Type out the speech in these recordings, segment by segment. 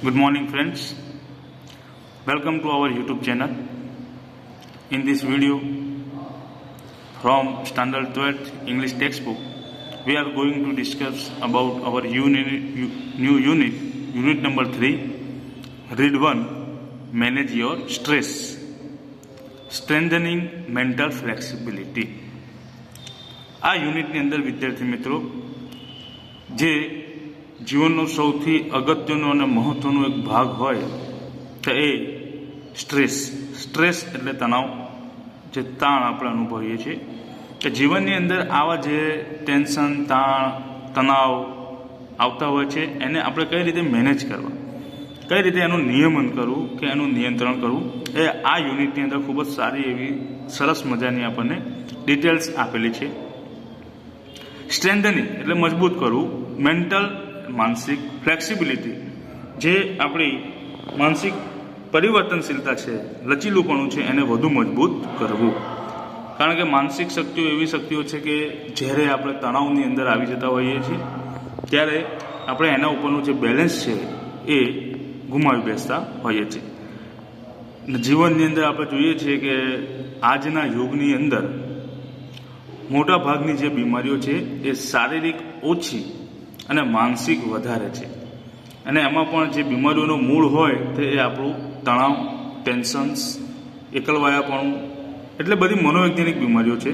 Good morning, friends. Welcome to our YouTube channel. In this video from Standard 12th English textbook, we are going to discuss about our new unit number 3, read 1, manage your stress, strengthening mental flexibility. આ યુનિટની અંદર વિદ્યાર્થી મિત્રો જે જીવનનો સૌથી અગત્યનો અને મહત્વનો એક ભાગ હોય તો એ સ્ટ્રેસ એટલે તણાવ, જે તાણ આપણે અનુભવીએ છીએ કે જીવનની અંદર આવા જે ટેન્શન, તાણ, તણાવ આવતા હોય છે એને આપણે કઈ રીતે મેનેજ કરવા, કઈ રીતે એનું નિયમન કરવું કે એનું નિયંત્રણ કરવું, એ આ યુનિટની અંદર ખૂબ જ સારી એવી સરસ મજાની આપણને ડિટેલ્સ આપેલી છે. સ્ટ્રેન્થનિંગ એટલે મજબૂત કરવું, મેન્ટલ માનસિક ફ્લેક્સિબિલિટી જે આપણી માનસિક પરિવર્તનશીલતા છે, લચીલુપણું છે, એને વધુ મજબૂત કરવું. કારણ કે માનસિક શક્તિઓ એવી શક્તિઓ છે કે જ્યારે આપણે તણાવની અંદર આવી જતા હોઈએ છીએ ત્યારે આપણે એના ઉપરનું જે બેલેન્સ છે એ ગુમાવી બેસતા હોઈએ છીએ. જીવનની અંદર આપણે જોઈએ છીએ કે આજના યુગની અંદર મોટા ભાગની જે બીમારીઓ છે એ શારીરિક ઓછી અને માનસિક વધારે છે, અને એમાં પણ જે બીમારીઓનું મૂળ હોય તે એ આપણું તણાવ, ટેન્શન્સ, એકલવાયાપણું, એટલે બધી મનોવૈજ્ઞાનિક બીમારીઓ છે.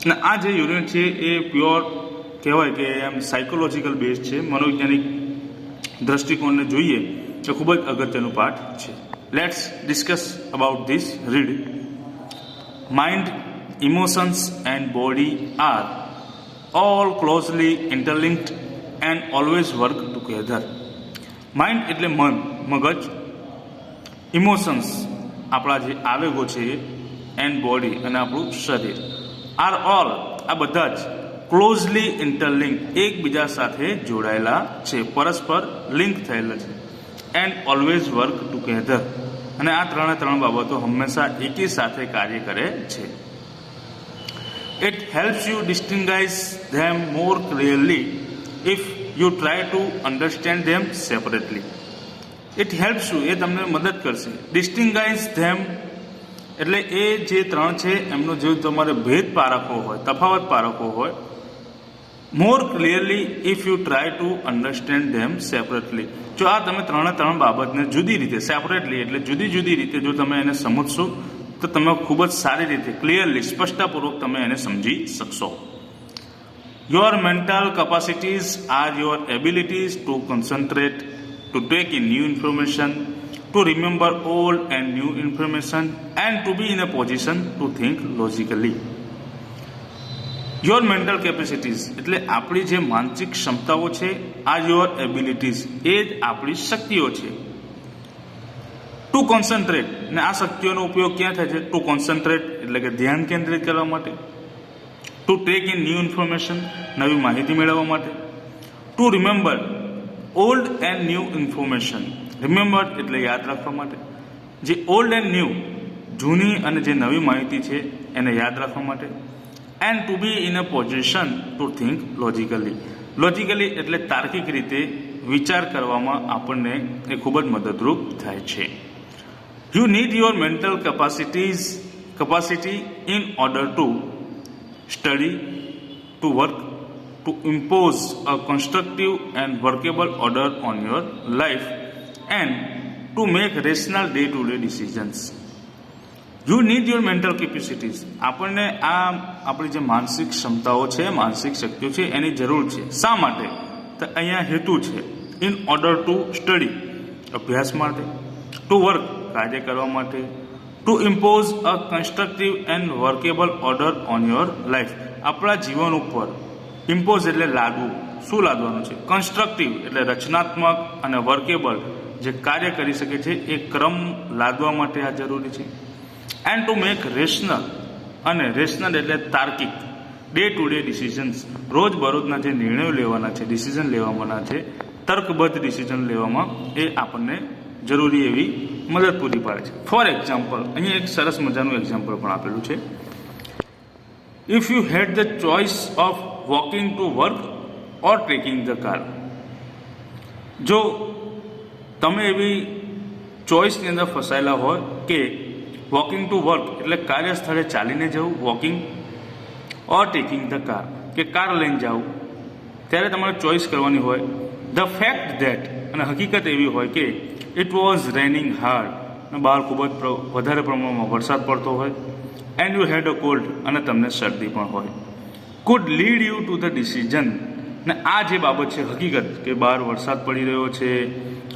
અને આ જે યુનિટ છે એ પ્યોર કહેવાય કે એમ સાયકોલોજીકલ બેઝ છે. મનોવૈજ્ઞાનિક દ્રષ્ટિકોણને જોઈએ તો ખૂબ જ અગત્યનું પાઠ છે. Let's discuss about this. Read. Mind, emotions and body are all closely interlinked and always work together. Mind એટલે મન, મગજ, ઇમોશન્સ આપણા જે આવેગો છે, એન્ડ બોડી અને આપણું શરીર, આર ઓલ આ બધા જ ક્લોઝલી ઇન્ટરલિંક એકબીજા સાથે જોડાયેલા છે, પરસ્પર લિંક થયેલા છે, એન્ડ ઓલવેઝ વર્ક ટુગેધર અને આ ત્રણ બાબતો હંમેશા એકી સાથે કાર્ય કરે છે. It helps you distinguish them more clearly if you try to understand them separately. It helps you, એ તમને મદદ કરશે. Distinguish them એટલે એ જે ત્રણ છે એમનો જો તમારે ભેદ પારખવો હોય, તફાવત પારખવો હોય, more clearly if you try to understand them separately. જો આ તમે ત્રણ બાબતને જુદી રીતે, સેપરેટલી એટલે જુદી રીતે જો તમે એને સમજશો તો તમે ખૂબ જ સારી રીતે, ક્લિયરલી, સ્પષ્ટતાપૂર્વક તમે એને સમજી શકશો. Your mental capacities are your abilities to concentrate, to take in new information, to remember old and new information and to be in a position to think logically. Your mental capacities એટલે આપણી જે માનસિક ક્ષમતાઓ છે, આ your abilities એ જ આપણી શક્તિઓ છે. ટુ કોન્સન્ટ્રેટ, ને આ શક્તિઓનો ઉપયોગ ક્યાં થાય છે? ટુ કોન્સન્ટ્રેટ એટલે કે ધ્યાન કેન્દ્રિત કરવા માટે, two take in new information નવી માહિતી મેળવવા માટે, two remember old and new information, remember એટલે યાદ રાખવા માટે, જે ઓલ્ડ એન્ડ ન્યૂ જૂની અને જે નવી માહિતી છે એને યાદ રાખવા માટે, and to be in a position to think logically એટલે તાર્કિક રીતે વિચાર કરવામાં આપણને એ ખૂબ જ મદદરૂપ થાય છે. You need your mental capacity in order to study, to work, to impose a constructive and workable order on your life, and to make rational day-to-day decisions. You need your mental capacities. આપણને આ આપણી જે માનસિક ક્ષમતાઓ છે, માનસિક શક્તિઓ છે એની જરૂર છે. શા માટે? તો અહીંયા હેતુ છે. ઇન ઓર્ડર ટુ સ્ટડી, અભ્યાસ માટે, ટુ વર્ક, કાર્ય કરવા માટે, to impose a constructive and workable order on your life, આપણા જીવન ઉપર ઇમ્પોઝ એટલે લાદવું. શું લાદવાનું છે? કન્સ્ટ્રક્ટિવ એટલે રચનાત્મક અને વર્કેબલ જે કાર્ય કરી શકે છે એ ક્રમ લાદવા માટે આ જરૂરી છે. એન્ડ ટુ મેક રેશનલ, અને રેશનલ એટલે તાર્કિક, ડે ટુ ડે ડિસિઝન્સ, રોજબરોજના જે નિર્ણયો લેવાના છે, ડિસિઝન લેવાના છે, તર્કબદ્ધ ડિસિઝન લેવામાં એ આપણને જરૂરી એવી મદદ પૂરી પાડે છે. ફોર એક્ઝામ્પલ, અહીંયા એક સરસ મજાનું એક્ઝામ્પલ પણ આપેલું છે. If you had the choice of walking to work or taking the car, જો તમે એવી ચોઇસની અંદર ફસાયેલા હોય કે વોકિંગ ટુ વર્ક એટલે કાર્યસ્થળે ચાલીને જવું walking, or taking the car કે કાર લઈને જવું, ત્યારે તમારે ચોઇસ કરવાની હોય. ધ ફેક્ટ ધેટ અને હકીકત એવી હોય કે ઇટ વોઝ રેનિંગ હાર્ડ અને બહાર ખૂબ જ વધારે પ્રમાણમાં વરસાદ પડતો હોય, and you had a cold અને તમને શરદી પણ હોય, food lead you to the decision. ને આ જે બાબત છે હકીકત કે બહાર વરસાદ પડી રહ્યો છે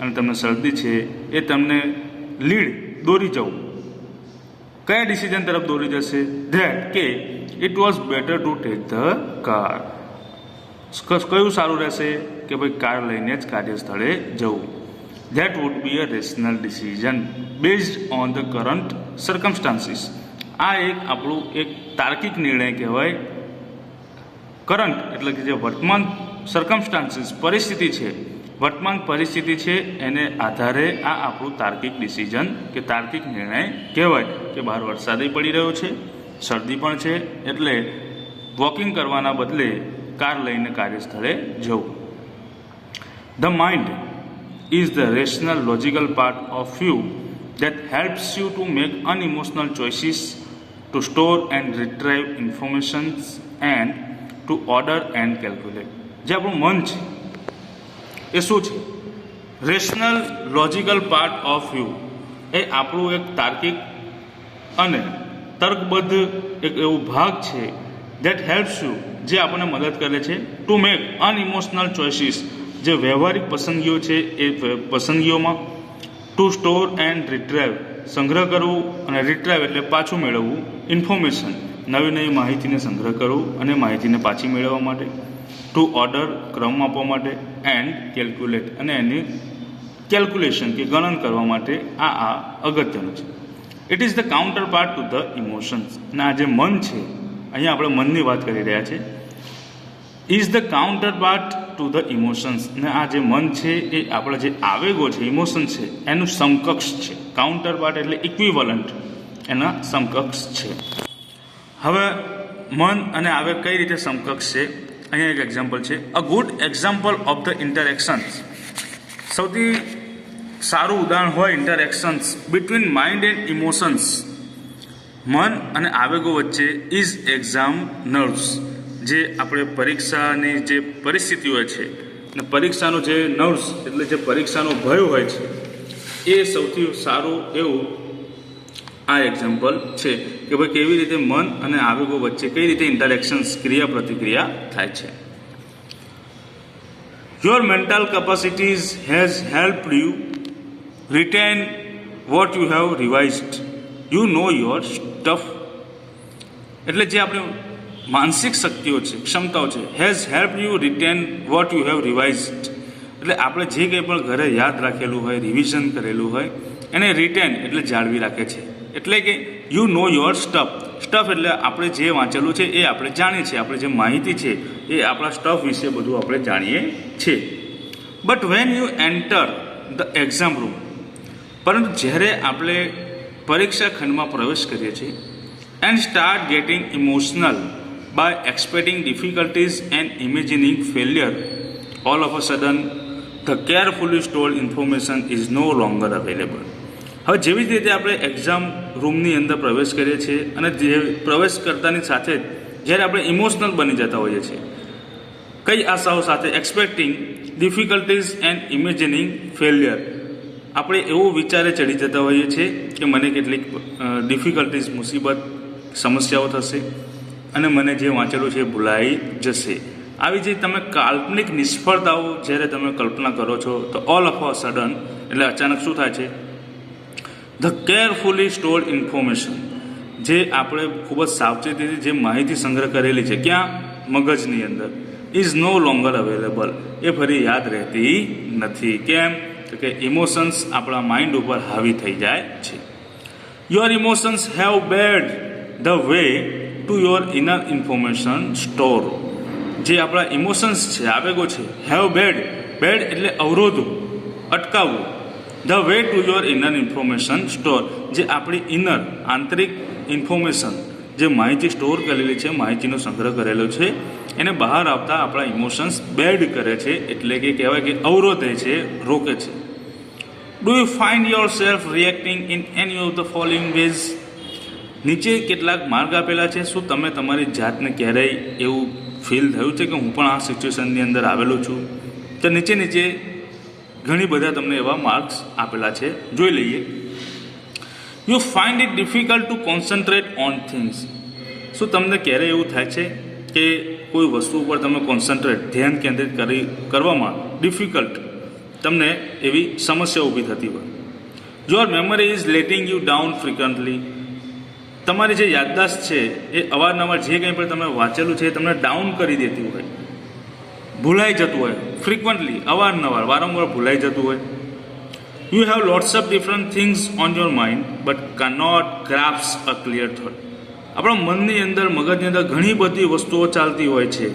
અને તમને શરદી છે એ તમને લીડ દોરી જવું કયા ડિસિઝન તરફ દોરી જશે? ધેટ કે it was better to take the car. કયું સારું રહેશે કે ભાઈ કાર લઈને જ કાર્યસ્થળે જવું. That would be a rational decision based on the current circumstances. આ આપણું એક તાર્કિક નિર્ણય કહેવાય. કરંટ એટલે કે જે વર્તમાન સર્કમસ્ટાન્સીસ પરિસ્થિતિ છે, વર્તમાન પરિસ્થિતિ છે એને આધારે આ આપણું તાર્કિક ડિસિઝન કે તાર્કિક નિર્ણય કહેવાય કે બહાર વરસાદ પડી રહ્યો છે, શરદી પણ છે, એટલે વોકિંગ કરવાના બદલે કાર લઈને કાર્યસ્થળે જવું. The mind is the rational logical part of you that helps you to make unemotional choices, to store and retrieve information and to order and calculate. જે આપણું મન છે એ શું છે? Rational logical part of you એ આપણું એક તાર્કિક અને તર્કબદ્ધ એક એવો ભાગ છે દેટ હેલ્પ્સ યુ જે આપણને મદદ કરે છે ટુ મેક અનઇમોશનલ ચોઇસીસ જે વ્યવહારિક પસંદગીઓ છે એ પસંદગીઓમાં, ટુ સ્ટોર એન્ડ રિટ્રાઈવ સંગ્રહ કરવું અને રિટ્રાઈવ એટલે પાછું મેળવવું ઇન્ફોર્મેશન નવી નવી માહિતીને સંગ્રહ કરવું અને માહિતીને પાછી મેળવવા માટે, ટુ ઓર્ડર ક્રમ આપવા માટે, એન્ડ કેલ્ક્યુલેટ અને એની કેલ્ક્યુલેશન કે ગણન કરવા માટે આ અગત્યનું છે. It is the counter part to the emotions. અને આ જે મન છે અહીંયા આપણે મનની વાત કરી રહ્યા છે. Is the counter part to the emotions. અને આ જે મન છે એ આપણા જે આવેગો છે ઇમોશન છે એનું સમકક્ષ છે. કાઉન્ટર પાર્ટ એટલે ઇક્વિવલન્ટ એના સમકક્ષ છે. હવે મન અને આવેગ કઈ રીતે સમકક્ષ છે અહીંયા એક એક્ઝામ્પલ છે. A good example of the interactions. સૌથી સારું ઉદાહરણ હોય interactions between mind and emotions, મન અને આવેગો વચ્ચે ઇઝ એક્ઝામ નર્વ્સ. જે આપણે પરીક્ષાની જે પરિસ્થિતિઓ છે અને પરીક્ષાનું જે નર્વ્સ એટલે જે પરીક્ષાનો ભય હોય છે એ સૌથી સારું એવું આ એક્ઝામ્પલ છે કે ભાઈ કેવી રીતે મન અને આવેગો વચ્ચે કઈ રીતે ઇન્ટરેક્શન્સ ક્રિયા પ્રતિક્રિયા થાય છે. Your mental capacities has helped you retain what you have revised. You know your stuff. એટલે જે આપણે માનસિક શક્તિઓ છે, ક્ષમતાઓ છે, has help you retain what you have revised. એટલે આપણે જે કંઈ પણ ઘરે યાદ રાખેલું હોય, રિવિઝન કરેલું હોય એને રિટેન એટલે જાળવી રાખે છે. એટલે કે you know your stuff. Stuff એટલે આપણે જે વાંચેલું છે એ આપણે જાણીએ છીએ, આપણે જે માહિતી છે એ આપણા સ્ટફ વિશે બધું આપણે જાણીએ છીએ. But when you enter the exam room. પરંતુ જ્યારે આપણે પરીક્ષા ખંડમાં પ્રવેશ કરીએ છીએ and start getting emotional by expecting difficulties and imagining failure, all of a sudden the carefully stored information is no longer available. હવે જેવી જ રીતે આપણે એક્ઝામ રૂમની અંદર પ્રવેશ કરીએ છીએ અને જે પ્રવેશ કરતાની સાથે જ જ્યારે આપણે ઇમોશનલ બની જતા હોઈએ છીએ કઈ આશાઓ સાથે, એક્સપેક્ટિંગ ડિફિકલ્ટીઝ એન્ડ ઇમેજિનિંગ ફેલિયર. આપણે એવો વિચારે ચડી જતા હોઈએ છીએ કે મને કેટલીક ડિફિકલ્ટીઝ મુસીબત સમસ્યાઓ થશે અને મને જે વાંચેલું છે એ ભૂલાઈ જશે. આવી જે તમે કાલ્પનિક નિષ્ફળતાઓ જ્યારે તમે કલ્પના કરો છો તો ઓલ ઓફ અ સડન એટલે અચાનક શું થાય છે? The carefully stored information. જે આપણે ખૂબ જ સાવચેતીથી જે માહિતી સંગ્રહ કરેલી છે ક્યાં? મગજની અંદર. Is no longer available. એ ફરી યાદ રહેતી નથી. કેમ? તો કે ઇમોશન્સ આપણા માઇન્ડ ઉપર હાવી થઈ જાય છે. Your emotions have barred the way to your inner information store. જે આપણા ઇમોશન્સ છે, આવેગો છે, હેવ બેડ. બેડ એટલે અવરોધો, અટકાવવું. The way to your inner information store. જે આપણી ઇનર આંતરિક ઇન્ફોર્મેશન જે માહિતી સ્ટોર કરેલી છે, માહિતીનો સંગ્રહ કરેલો છે એને બહાર આવતા આપણા ઇમોશન્સ બેડ કરે છે. એટલે કે કહેવાય કે અવરોધે છે, રોકે છે. Do you find yourself reacting in any of the following ways? નીચે કેટલાક માર્ગ આપેલા છે. શું તમે તમારી જાતને ક્યારેય એવું ફીલ થયું છે કે હું પણ આ સિચ્યુએશનની અંદર આવેલો છું? તો નીચે ઘણી બધા તમને એવા માર્ક્સ આપેલા છે, જોઈ લઈએ. You find it difficult to concentrate on things. શું તમને ક્યારેય એવું થાય છે કે કોઈ વસ્તુ ઉપર તમે કોન્સન્ટ્રેટ ધ્યાન કેન્દ્રિત કરવામાં ડિફિકલ્ટ તમને એવી સમસ્યા ઊભી થતી હોય? Your memory is letting you down frequently. તમારી જે યાદદાસ્ત છે એ અવારનવાર જે કંઈ પણ તમે વાંચેલું છે એ તમને ડાઉન કરી દેતી હોય, ભૂલાઈ જતું હોય. ફ્રિકવન્ટલી, અવારનવાર, વારંવાર ભૂલાઈ જતું હોય. You have lots of different things on your mind but cannot grasp a clear thought. આપણા મનની અંદર, મગજની અંદર ઘણી બધી વસ્તુઓ ચાલતી હોય છે,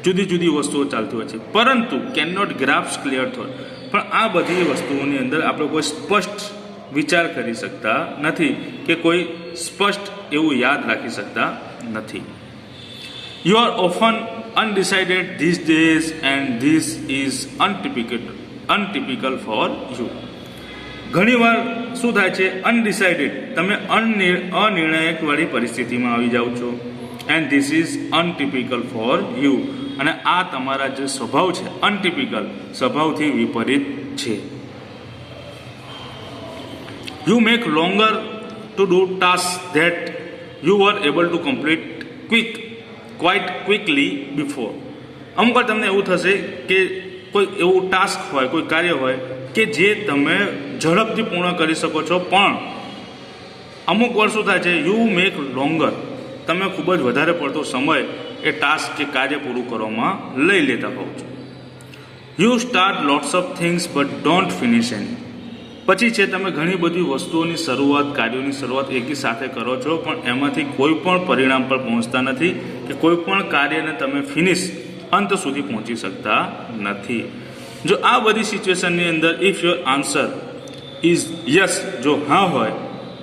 જુદી જુદી વસ્તુઓ ચાલતી હોય છે, પરંતુ can not grasp clear thought. પણ આ બધી વસ્તુઓની અંદર આપણે કોઈ સ્પષ્ટ વિચાર કરી શકતા નથી કે કોઈ સ્પષ્ટ એવું યાદ રાખી શકતા નથી. You are often undecided these days and this is untypical for you. ઘણીવાર શું થાય છે? અનડિસાઇડેડ, તમે અનિર્ણાયકવાળી પરિસ્થિતિમાં આવી જાઓ છો. And this is untypical for you. અને આ તમારા જે સ્વભાવ છે, અનટિપિકલ, સ્વભાવથી વિપરીત છે. You make longer to do task that you var able to complete quite quickly before. અમુક વાર તમને એવું થશે કે કોઈ એવું ટાસ્ક હોય, કોઈ કાર્ય હોય કે જે તમે ઝડપથી પૂર્ણ કરી શકો છો, પણ અમુક વાર શું થાય છે? યુ મેક લોંગર, તમે ખૂબ જ વધારે પડતો સમય એ ટાસ્ક કે કાર્ય પૂરું કરવામાં લઈ લેતા હોવ છો. You start lots of things but don't finish any. પછી છે તમે ઘણી બધી વસ્તુઓની શરૂઆત, કાર્યોની શરૂઆત એકી સાથે કરો છો, પણ એમાંથી કોઈ પણ પરિણામ પર પહોંચતા નથી કે કોઈ પણ કાર્યને તમે અંત સુધી પહોંચી શકતા નથી. જો આ બધી સિચ્યુએશનની અંદર if your answer is yes, જો હા હોય,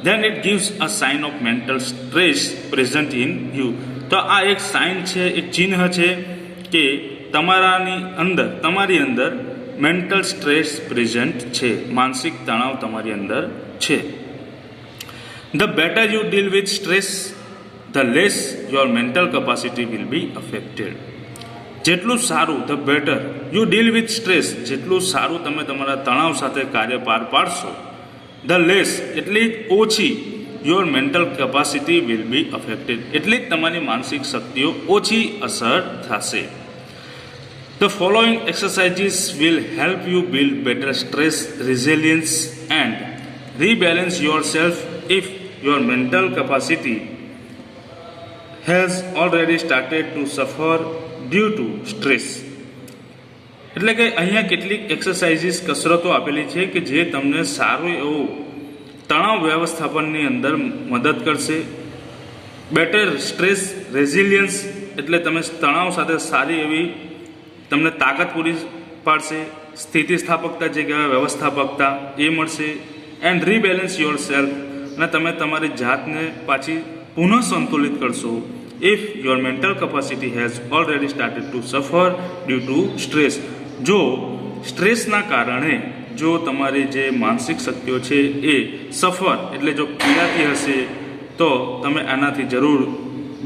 then it gives a sign of mental stress present in you. તો આ એક સાઇન છે, એક ચિહ્ન છે કે તમારી અંદર મેન્ટલ સ્ટ્રેસ પ્રેઝન્ટ છે, માનસિક તણાવ તમારી અંદર છે. The better you deal with stress, the less your mental capacity will be affected. જેટલું સારું, the better you deal with stress, જેટલું સારું તમે તમારા તણાવ સાથે કાર્ય પાર પાડશો, ધ લેસ એટલી જ ઓછી your mental capacity will be affected, એટલી જ તમારી માનસિક શક્તિઓ ઓછી અસર થશે. The following exercises will help you build better stress resilience and rebalance yourself if your mental capacity has already started to suffer due to stress. એટલે કે અહીંયા કેટલીક એક્સરસાઇઝીસ, કસરતો આપેલી છે કે જે તમને સારું એવું તણાવ વ્યવસ્થાપનની અંદર મદદ કરશે. બેટર સ્ટ્રેસ રેઝિલિયન્સ એટલે તમે તણાવ સાથે સારી એવી તમને તાકાત પૂરી પાડશે. સ્થિતિસ્થાપકતા જે કહેવાય, વ્યવસ્થાપકતા, એ મળશે. એન્ડ રીબેલેન્સ યોર સેલ્ફ, અને તમે તમારી જાતને પાછી પુનઃ સંતુલિત કરશો if your mental capacity has already started to સફર ડ્યુ ટુ સ્ટ્રેસ. જો સ્ટ્રેસના કારણે જો તમારી જે માનસિક શક્તિઓ છે એ સફર એટલે જો પીડાતી હશે, તો તમે આનાથી જરૂર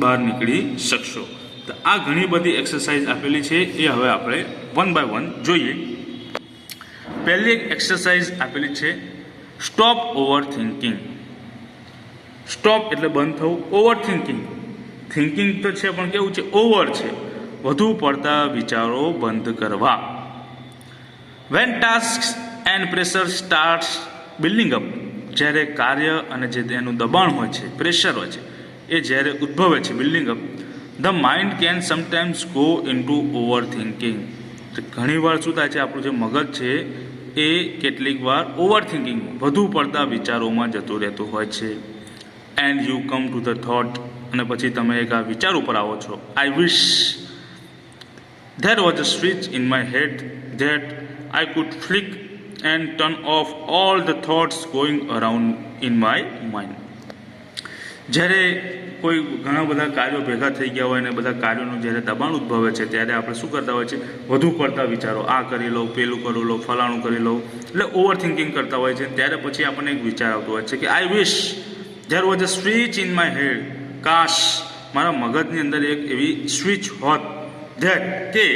બહાર નીકળી શકશો. તો આ ઘણી બધી એક્સરસાઇઝ આપેલી છે, એ હવે આપણે વન બાય વન જોઈએ. પહેલી એક એક્સરસાઇઝ આપેલી છે સ્ટોપ ઓવર થિંકિંગ. સ્ટોપ એટલે બંધ થવું, ઓવર થિંકિંગ તો છે પણ કેવું છે? ઓવર છે, વધુ પડતા વિચારો બંધ કરવા. When task and pressure starts building up, જ્યારે કાર્ય અને જે તેનું દબાણ હોય છે, પ્રેશર હોય છે, એ જ્યારે ઉદ્ભવે છે, building up, the mind can sometimes go into over thinking. ઘણી વાર શું થાય છે? આપણું જે મગજ છે એ કેટલીક વાર ઓવર થિંકિંગ, વધુ પડતા વિચારોમાં જતું રહેતું હોય છે. And you come to the thought, અને પછી તમે એક આ વિચાર ઉપર આવો છો, I wish there was a switch in my head that I could flick and turn off all the thoughts going around in my mind. જ્યારે કોઈ ઘણા બધા કાર્યો ભેગા થઈ ગયા હોય અને બધા કાર્યોનું જ્યારે દબાણ ઉદ્ભવે છે ત્યારે આપણે શું કરતા હોય છે, વધુ પડતા વિચારો, આ કરી લઉં, પેલું કરી લઉં, ફલાણું કરી લઉં, એટલે ઓવર થિંકિંગ કરતા હોય છે. ત્યારે પછી આપણને એક વિચાર આવતો હોય છે કે I wish there was a switch in my head, કાશ મારા મગજની અંદર એક એવી સ્વિચ હોત ધેટ કે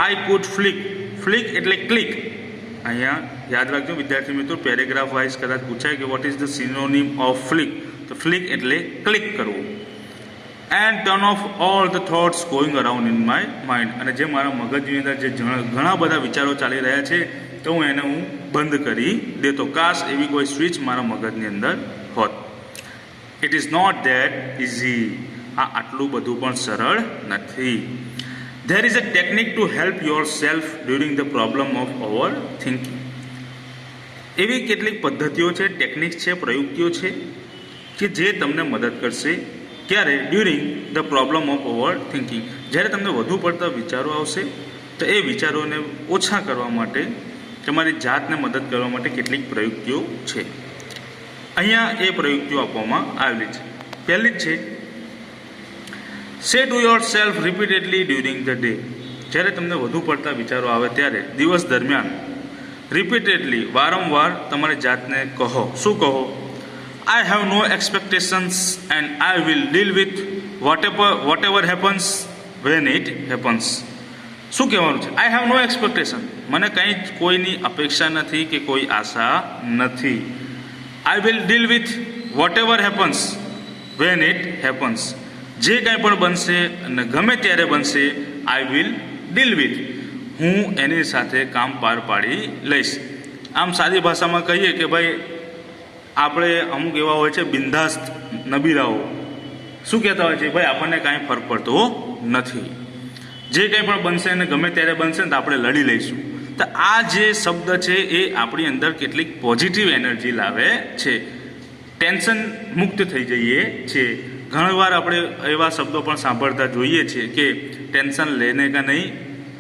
આઈ કુડ ફ્લિક એટલે ક્લિક. અહીંયા યાદ રાખજો વિદ્યાર્થી મિત્રો, પેરેગ્રાફ વાઇઝ કદાચ પૂછાય કે what is the synonym of flick, તો ફ્લિક એટલે ક્લિક કરવું. And turn off all the thoughts going around in my mind, અને જે મારા મગજની અંદર જે ઘણા બધા વિચારો ચાલી રહ્યા છે તો એને હું બંધ કરી દેતો. કાશ એવી કોઈ સ્વિચ મારા મગજની અંદર હોત. It is not that easy, આ આટલું બધું પણ સરળ નથી. There is a technique to help yourself during the problem of overthinking. એવી કેટલીક પદ્ધતિઓ છે, ટેકનિક છે, પ્રયુક્તિઓ છે કે જે તમને મદદ કરશે. ક્યારે? During the problem of overthinking, જ્યારે તમને વધુ પડતા વિચારો આવશે તો એ વિચારોને ઓછા કરવા માટે, તમારી જાતને મદદ કરવા માટે કેટલીક પ્રયુક્તિઓ છે. અહીંયા એ પ્રયુક્તિઓ આપવામાં આવેલી છે. પહેલી જ છે, say to yourself repeatedly during the day. જ્યારે તમને વધુ પડતા વિચારો આવે ત્યારે દિવસ દરમિયાન રિપીટેડલી વારંવાર તમારી જાતને કહો. શું કહો? I have no expectations and I will deal with what happens when it happens. શું કહેવાનું છે? આઈ હેવ નો એક્સપેક્ટેશન, મને કંઈ કોઈની અપેક્ષા નથી કે કોઈ આશા નથી. આઈ will deal with what happens when it happens, જે કાંઈ પણ બનશે અને ગમે ત્યારે બનશે, આઈ વિલ ડીલ વિથ, હું એની સાથે કામ પાર પાડી લઈશ. આમ સાદી ભાષામાં કહીએ કે ભાઈ આપણે અમુક એવા હોય છે બિંદાસ્ત નબીરાઓ, શું કહેતા હોય છે, ભાઈ આપણને કાંઈ ફરક પડતો નથી, જે કંઈ પણ બનશે અને ગમે ત્યારે બનશે ને તો આપણે લડી લઈશું. તો આ જે શબ્દ છે એ આપણી અંદર કેટલીક પોઝિટિવ એનર્જી લાવે છે, ટેન્શન મુક્ત થઈ જઈએ છીએ. ઘણીવાર આપણે એવા શબ્દો પણ સાંભળતા જોઈએ છીએ કે ટેન્શન લેને કા નહીં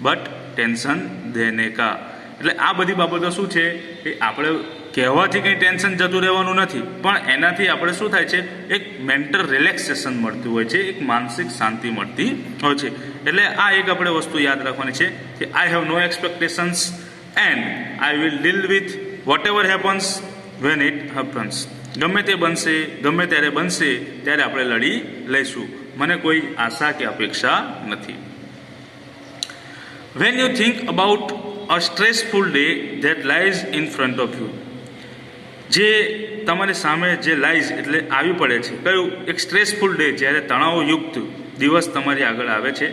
બટ ટેન્શન દેને કા. એટલે આ બધી બાબતો શું છે કે આપણે કહેવાથી કંઈ ટેન્શન જતું રહેવાનું નથી, પણ એનાથી આપણે શું થાય છે, એક મેન્ટલ રિલેક્સેશન મળતું હોય છે, એક માનસિક શાંતિ મળતી હોય છે. એટલે આ એક આપણે વસ્તુ યાદ રાખવાની છે કે I have no expectations and I will deal with what happens when it happens. ગમે તે બનશે, ગમે ત્યારે બનશે ત્યારે આપણે લડી લઈશું, મને કોઈ આશા કે અપેક્ષા નથી. When you think about a stressful day that lies in front of you, જે તમારી સામે જે લાઇઝ એટલે આવી પડે છે, કયું? એક સ્ટ્રેસફુલ ડે, જ્યારે તણાવયુક્ત દિવસ તમારી આગળ આવે છે.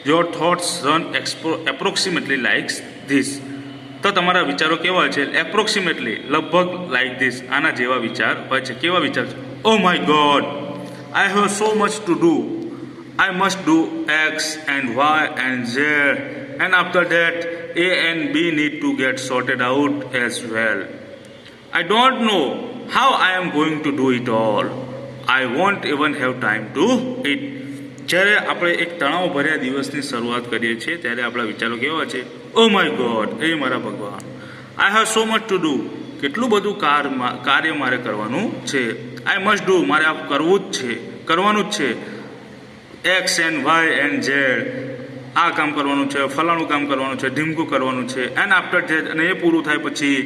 Your thoughts run approximately likes this, તો તમારા વિચારો કેવા હોય છે? એપ્રોક્સિમેટલી, લગભગ લાઇક ધીસ, આના જેવા વિચાર હોય છે. કેવા વિચાર છે? Oh my god, I have so much to do, I must do X and Y and Z and after that A and B need to get sorted out as well. I don't know how I am going to do it all, I won't even have time to it. જ્યારે આપણે એક તણાવ ભર્યા દિવસની શરૂઆત કરીએ છીએ ત્યારે આપણા વિચારો કેવા છે? ઓ માય ગોડ, એ મારા ભગવાન, આઈ have so much to do, કેટલું બધું કાર્ય મારે કરવાનું છે. આઈ મસ્ટ ડુ, મારે આ કરવું જ છે, કરવાનું જ છે. X and Y and Z, આ કામ કરવાનું છે, ફલાણું કામ કરવાનું છે, ઢીમકું કરવાનું છે. એન્ડ આફ્ટર ધેટ, અને એ પૂરું થાય પછી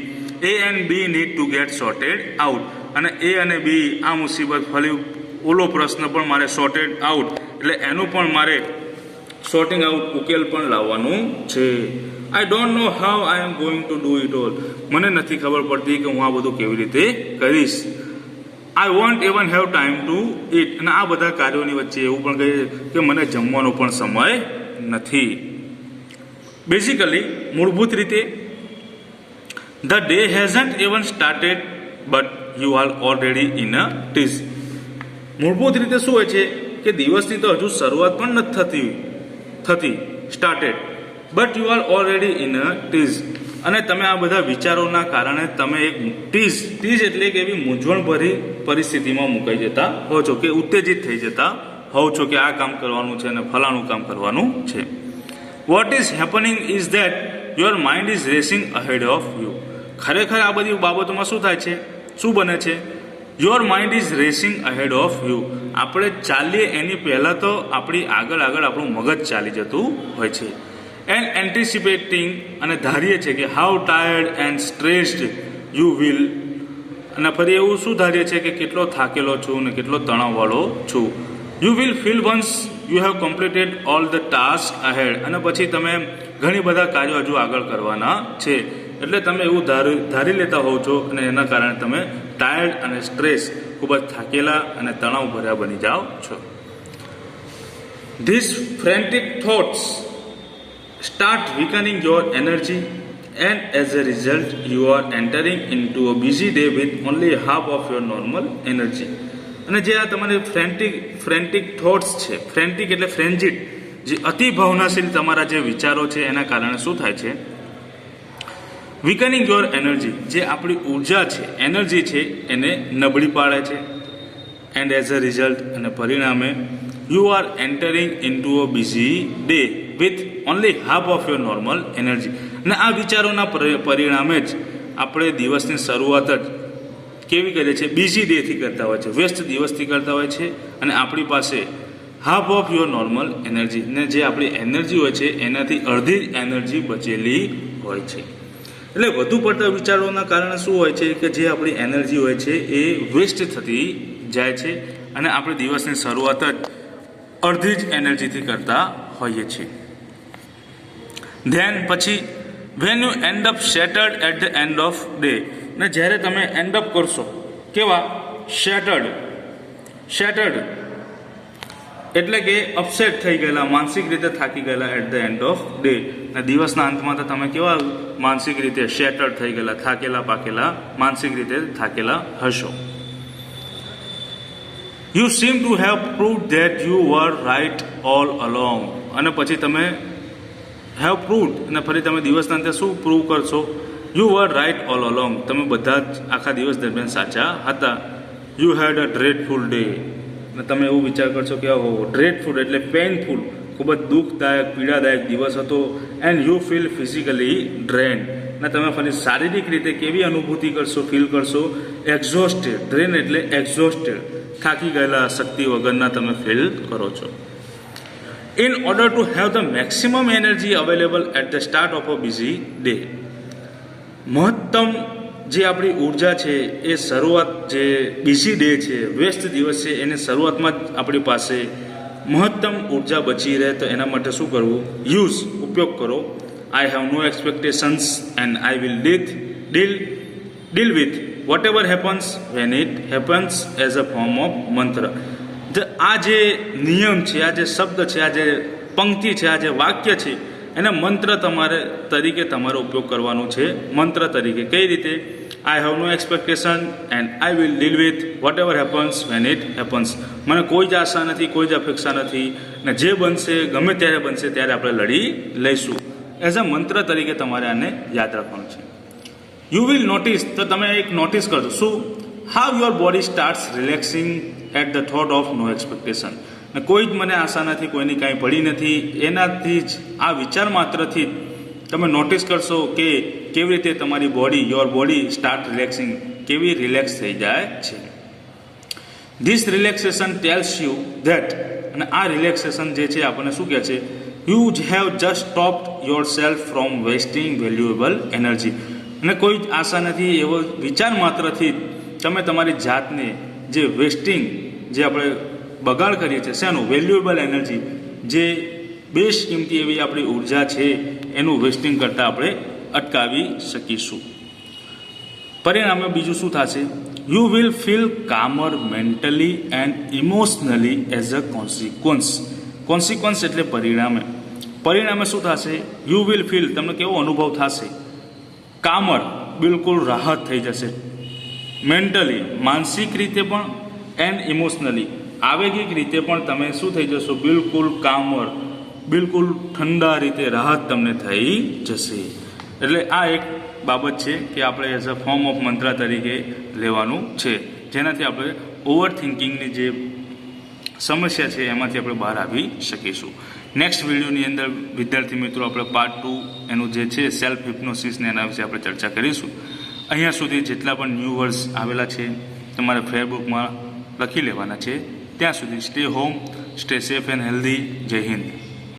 એ and B need to get sorted out, અને એ અને બી આ મુસીબત ફરી ઓલો પ્રશ્ન પણ મારે સોર્ટેડ આઉટ, એટલે એનું પણ મારે સોર્ટિંગ આઉટ, ઉકેલ પણ લાવવાનું છે. આઈ don't know how I am going to do it all, મને નથી ખબર પડતી કે હું આ બધું કેવી રીતે કરીશ. આઈ won't even have time to it, અને આ બધા કાર્યોની વચ્ચે એવું પણ કહીએ કે મને જમવાનો પણ સમય નથી. બેઝિકલી, મૂળભૂત રીતે, the day hasn't even started but you are already in a tease. મૂળભૂત રીતે શું હોય છે કે દિવસની તો હજુ શરૂઆત પણ નથી થતી, started, but you are already in a tease. અને તમે આ બધા વિચારોના કારણે તમે એક ટીઝ એટલે કે એવી મૂંઝવણભરી પરિસ્થિતિમાં મુકાઈ જતા હો છો, કે ઉત્તેજિત થઈ જતા હોવ છો કે આ કામ કરવાનું છે અને ફલાણું કામ કરવાનું છે. What is happening is that your mind is racing ahead of you. ખરેખર આ બધી બાબતોમાં શું થાય છે, શું બને છે? Your mind is racing ahead of you. આપણે ચાલીએ એની પહેલાં તો આપણી આગળ આપણું મગજ ચાલી જતું હોય છે. એન્ડ એન્ટિસિપેટિંગ અને ધારીએ છીએ કે how tired and stressed you will, અને ફરી એવું શું ધારીએ છીએ કે કેટલો થાકેલો છું ને કેટલો તણાવવાળો છું. You will feel once you have completed all the task ahead, અને પછી તમે ઘણી બધા કાર્યો હજુ આગળ કરવાના છે, એટલે તમે એવું ધારી લેતા હોવ છો અને એના કારણે તમે ટાયર્ડ અને સ્ટ્રેસ ખૂબ જ થાકેલા અને તણાવ ભર્યા બની જાઓ છો. These frantic thoughts start weakening your energy, and as a result you are entering into a busy day with only half of your normal energy. અને જે આ તમારી ફ્રેન્ટિક થોટ્સ છે, ફ્રેન્ટિક એટલે ફ્રેન્જિડ, જે અતિ ભાવનાશીલ તમારા જે વિચારો છે એના કારણે શું થાય છે, વીકનિંગ યોર એનર્જી, જે આપણી ઉર્જા છે, એનર્જી છે એને નબળી પાડે છે. એન્ડ એઝ અ રિઝલ્ટ, અને પરિણામે you are entering into a busy day with only half of your normal energy. અને આ વિચારોના પરિણામે જ આપણે દિવસની શરૂઆત જ કેવી કરીએ છીએ, બિઝી ડેથી કરતા હોય છે, વ્યસ્ત દિવસથી કરતા હોય છે, અને આપણી પાસે half of your normal energy, ને જે આપણી એનર્જી હોય છે એનાથી અડધી જ એનર્જી બચેલી હોય છે. એટલે વધુ પડતા વિચારોના કારણે શું હોય છે કે જે આપણી એનર્જી હોય છે એ વેસ્ટ થતી જાય છે, અને આપણે દિવસની શરૂઆત જ અડધી જ એનર્જીથી કરતા હોઈએ છીએ. ધેન પછી when you end up shattered at the end of day, ને જ્યારે તમે એન્ડ અપ કરશો કેવા, શેટર્ડ એટલે કે અપસેટ થઈ ગયેલા, માનસિક રીતે થાકી ગયેલા at the end of day, અને દિવસના અંતમાં તો તમે કેવા માનસિક રીતે શેટર્ડ થઈ ગયેલા, થાકેલા પાકેલા, માનસિક રીતે થાકેલા હશો. You seem to have proved that you were right all along, અને પછી તમે હેવ પ્રૂવડ, અને ફરી તમે દિવસના અંતે શું પ્રૂવ કરશો, you were right all along, તમે બધા જ આખા દિવસ દરમિયાન સાચા હતા. યુ હેડ અ ડ્રેડફુલ ડે, અને તમે એવું વિચાર કરશો કે ઓહો, ડ્રેડફુલ એટલે પેઇનફુલ, ખૂબ જ દુઃખદાયક, પીડાદાયક દિવસ હતો. And you feel physically drain, અને તમે ફરી શારીરિક રીતે કેવી અનુભૂતિ કરશો, ફીલ કરશો, એક્ઝોસ્ટેડ. ડ્રેન એટલે એક્ઝોસ્ટેડ, થાકી ગયેલા, શક્તિ વગરના તમે ફીલ કરો છો. In order to have the maximum energy available at the start of a busy day, મહત્તમ જે આપણી ઉર્જા છે એ શરૂઆત, જે બિઝી ડે છે, વ્યસ્ત દિવસ છે, એને શરૂઆતમાં જ આપણી પાસે મહત્તમ ઉર્જા બચી રહે તો એના માટે શું કરવું, ઉપયોગ કરો. I have no expectations and I will deal with what ever happens when it happens as a form of mantra. આ જે નિયમ છે, આ જે શબ્દ છે, આ જે પંક્તિ છે, આ જે વાક્ય છે, એને મંત્ર તરીકે તમારે ઉપયોગ કરવાનો છે. મંત્ર તરીકે કઈ રીતે, I have no expectation and I will deal with what ever happens when it happens. મને કોઈ જ આશા નથી, કોઈ જ અપેક્ષા નથી, ને જે બનશે ગમે ત્યારે બનશે ત્યારે આપણે લડી લઈશું. એઝ અ મંત્ર તરીકે તમારે આને યાદ રાખવાનું છે. યુ વિલ નોટિસ, તો તમે એક નોટિસ કરજો, શું, how your body starts relaxing at the thought of no expectation. કોઈ જ મને આશા નથી, કોઈની કાંઈ પડી નથી, એનાથી જ, આ વિચાર માત્રથી જ તમે નોટિસ કરશો કે કેવી રીતે તમારી body, your body start relaxing, કેવી રિલેક્સ થઈ જાય છે. This relaxation tells you that, અને આ રિલેક્સેશન જે છે આપણને શું કહે છે, you have just stopped yourself from wasting valuable energy. અને કોઈ જ આશા નથી એવો વિચાર માત્રથી તમે તમારી જાતને જે વેસ્ટિંગ, જે આપણે બગાડ કરીએ છીએ, શેનું, વેલ્યુએબલ એનર્જી, જે બેશકિંમતી એવી આપણી ઉર્જા છે એનું વેસ્ટિંગ કરતાં આપણે અટકાવી શકીશું. પરિણામે બીજું શું થશે, you will feel calmer mentally and emotionally as a consequence એટલે પરિણામે શું થશે, યુ વિલ ફીલ, તમને કેવો અનુભવ થશે, કામર, બિલકુલ રાહત થઈ જશે, મેન્ટલી, માનસિક રીતે પણ, એન્ડ ઇમોશનલી, આવેગિક રીતે પણ તમે શું થઈ જશો, બિલકુલ કામર, બિલકુલ ઠંડા રીતે રાહત તમને થઈ જશે. એટલે આ એક બાબત છે કે આપણે એઝ અ ફોર્મ ઓફ મંત્ર તરીકે લેવાનું છે, જેનાથી આપણે ઓવર થિંકિંગની જે સમસ્યા છે એમાંથી આપણે બહાર આવી શકીશું. નેક્સ્ટ વિડીયોની અંદર વિદ્યાર્થી મિત્રો આપણે પાર્ટ 2 એનું જે છે સેલ્ફ હિપ્નોસિસને એના વિશે આપણે ચર્ચા કરીશું. અહીંયા સુધી જેટલા પણ ન્યૂ વર્ડ્સ આવેલા છે તમારે ફેરબુકમાં લખી લેવાના છે. ત્યાં સુધી stay home, stay safe and healthy. જય હિન્દ.